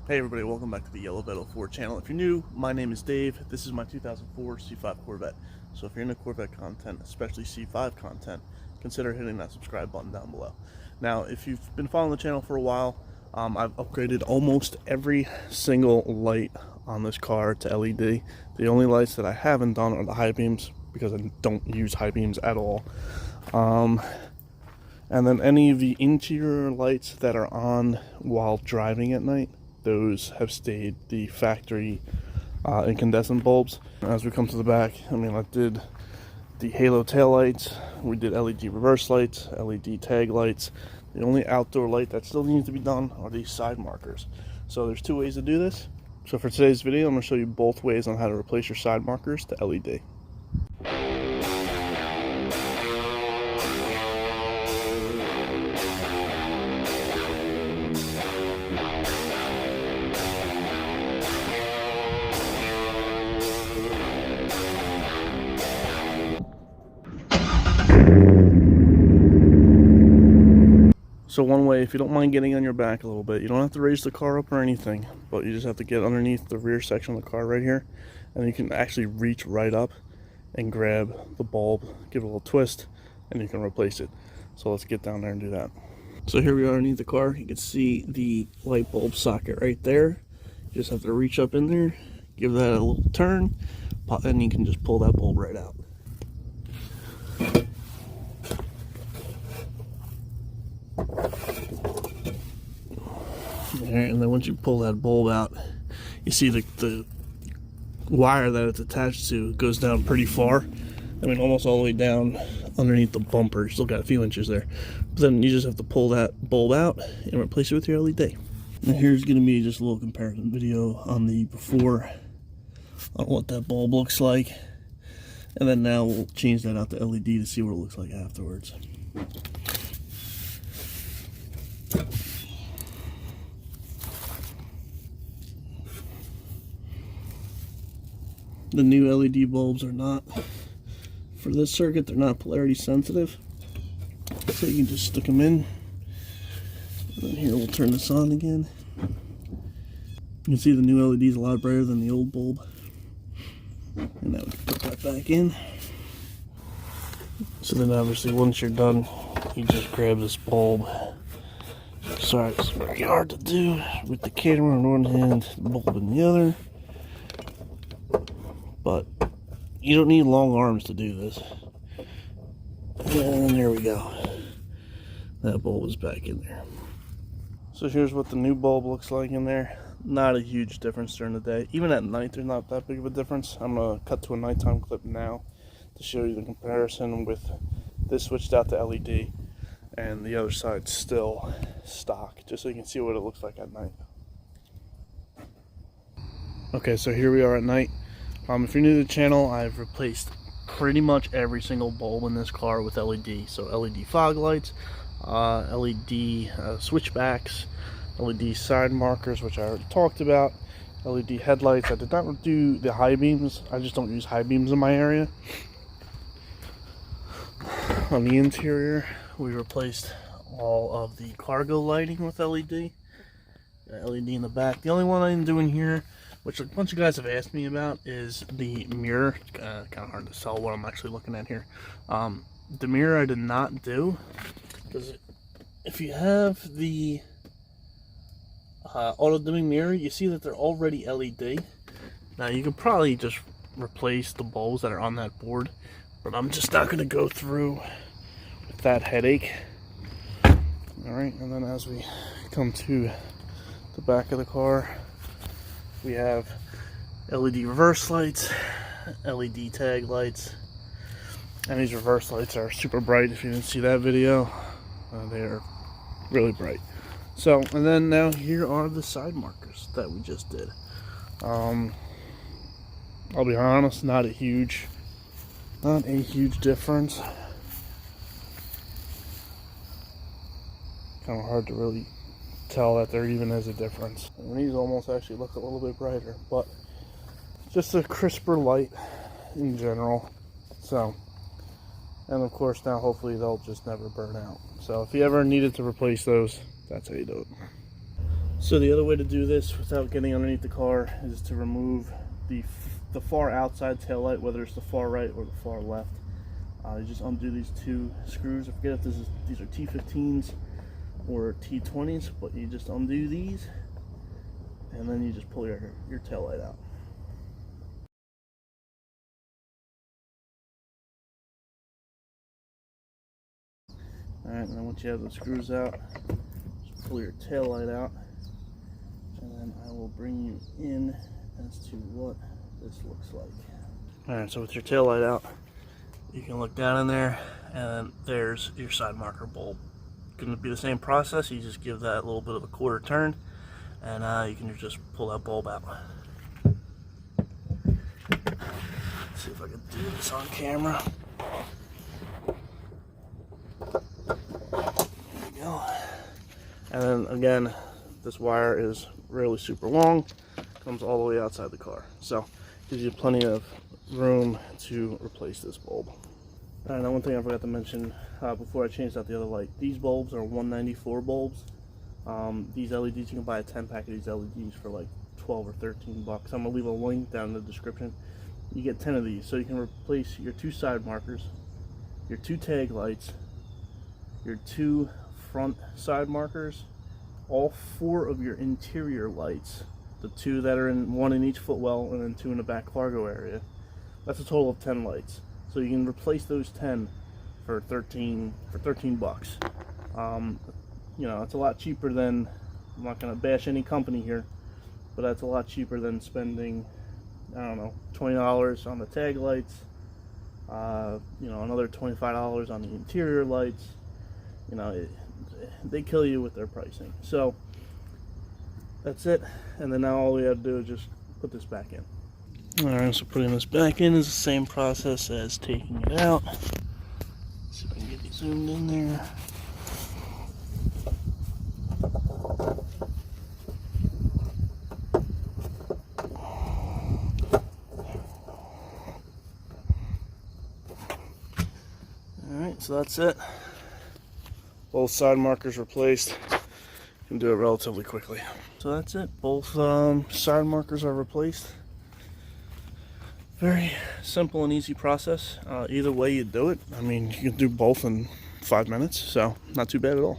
Hey everybody, welcome back to the Yellow Beetle 4 channel. If you're new, my name is Dave. This is my 2004 C5 Corvette. So if you're into Corvette content, especially C5 content, consider hitting that subscribe button down below. Now, if you've been following the channel for a while, I've upgraded almost every single light on this car to LED. The only lights that I haven't done are the high beams, because I don't use high beams at all. And then any of the interior lights that are on while driving at night, those have stayed the factory incandescent bulbs. As we come to the back, I did the halo tail lights, we did LED reverse lights, LED tag lights. The only outdoor light that still needs to be done are these side markers. So there's two ways to do this. So for today's video, I'm going to show you both ways on how to replace your side markers to LED. So one way, if you don't mind getting on your back a little bit, you don't have to raise the car up or anything, but you just have to get underneath the rear section of the car right here, and you can actually reach right up and grab the bulb, give it a little twist, and you can replace it. So let's get down there and do that. So here we are underneath the car. You can see the light bulb socket right there. You just have to reach up in there, give that a little turn, and you can just pull that bulb right out. Alright, and then once you pull that bulb out, you see the wire that it's attached to goes down pretty far. Almost all the way down underneath the bumper. Still got a few inches there. But then you just have to pull that bulb out and replace it with your LED. Now here's going to be just a little comparison video on the before, on what that bulb looks like. And then now we'll change that out to LED to see what it looks like afterwards. The new LED bulbs are not, for this circuit, they're not polarity sensitive. So you can just stick them in. And then here, we'll turn this on again. You can see the new LED is a lot brighter than the old bulb. And now we can put that back in. So then obviously once you're done, you just grab this bulb. Sorry, it's very hard to do with the camera in one hand, the bulb in the other. But you don't need long arms to do this. And there we go. That bulb is back in there. So here's what the new bulb looks like in there. Not a huge difference during the day. Even at night, there's not that big of a difference. I'm going to cut to a nighttime clip now to show you the comparison with this switched out to LED and the other side still stock, just so you can see what it looks like at night. Okay, so here we are at night. If you're new to the channel, I've replaced pretty much every single bulb in this car with LED. So LED fog lights, LED switchbacks, LED side markers, which I already talked about, LED headlights. I did not do the high beams. I just don't use high beams in my area. On the interior, we replaced all of the cargo lighting with LED. LED in the back. The only one I didn't do in here, which a bunch of guys have asked me about, is the mirror. Kind of hard to tell what I'm actually looking at here. The mirror I did not do, because if you have the auto dimming mirror, you see that they're already LED. Now you could probably just replace the bulbs that are on that board, but I'm just not going to go through with that headache. Alright, and then as we come to the back of the car, we have LED reverse lights, LED tag lights, and these reverse lights are super bright. If you didn't see that video, they are really bright. So, and then now here are the side markers that we just did. I'll be honest, not a huge difference. Kind of hard to really tell that there even is a difference. And these almost actually look a little bit brighter, but just a crisper light in general. So, and of course now hopefully they'll just never burn out. So if you ever needed to replace those, that's how you do it. So the other way to do this without getting underneath the car is to remove the far outside taillight, whether it's the far right or the far left. You just undo these two screws. I forget if these are T15s or T20s, but you just undo these and then you just pull your taillight out. Alright, and then once you have the screws out, just pull your taillight out, and then I will bring you in as to what this looks like. Alright, so with your taillight out, you can look down in there, and there's your side marker bulb. Going to be the same process. You just give that a little bit of a quarter turn, and you can just pull that bulb out. Let's see if I can do this on camera. There we go. And then again, this wire is really super long, comes all the way outside the car, so gives you plenty of room to replace this bulb. Alright, now one thing I forgot to mention before I changed out the other light, these bulbs are 194 bulbs. These LEDs, you can buy a 10 pack of these LEDs for like 12 or 13 bucks. I'm gonna leave a link down in the description. You get 10 of these, so you can replace your 2 side markers, your 2 tag lights, your 2 front side markers, all 4 of your interior lights, the 2 that are one in each footwell, and then 2 in the back cargo area. That's a total of 10 lights. So you can replace those 10 for 13 bucks. You know, it's a lot cheaper than, I'm not going to bash any company here, but that's a lot cheaper than spending, I don't know, $20 on the tag lights, you know, another $25 on the interior lights. You know, they kill you with their pricing. So that's it, and then now all we have to do is just put this back in. Alright, so putting this back in is the same process as taking it out. Let's see if I can get you zoomed in there. Alright, so that's it. Both side markers replaced. You can do it relatively quickly. So that's it. Both side markers are replaced. Very simple and easy process. Either way you do it, I mean, you can do both in 5 minutes, so not too bad at all.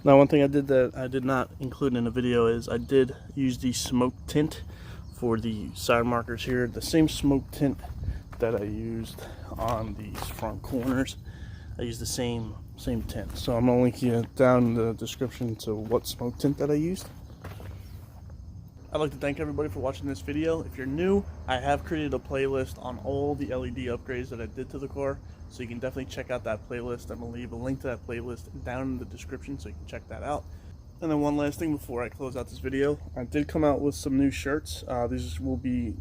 Now, one thing I did that I did not include in the video is I did use the smoke tint for the side markers here. The same smoke tint that I used on these front corners. I used the same tint. So I'm going to link you down in the description to what smoke tint that I used. I'd like to thank everybody for watching this video. If you're new, I have created a playlist on all the LED upgrades that I did to the car, so you can definitely check out that playlist. I'm going to leave a link to that playlist down in the description so you can check that out. And then one last thing before I close out this video, I did come out with some new shirts. These will be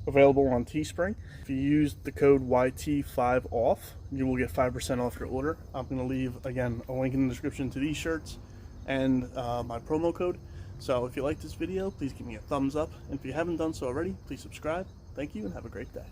available on Teespring. If you use the code YT5OFF, you will get 5% off your order. I'm going to leave, again, a link in the description to these shirts and my promo code. So if you like this video, please give me a thumbs up. And if you haven't done so already, please subscribe. Thank you and have a great day.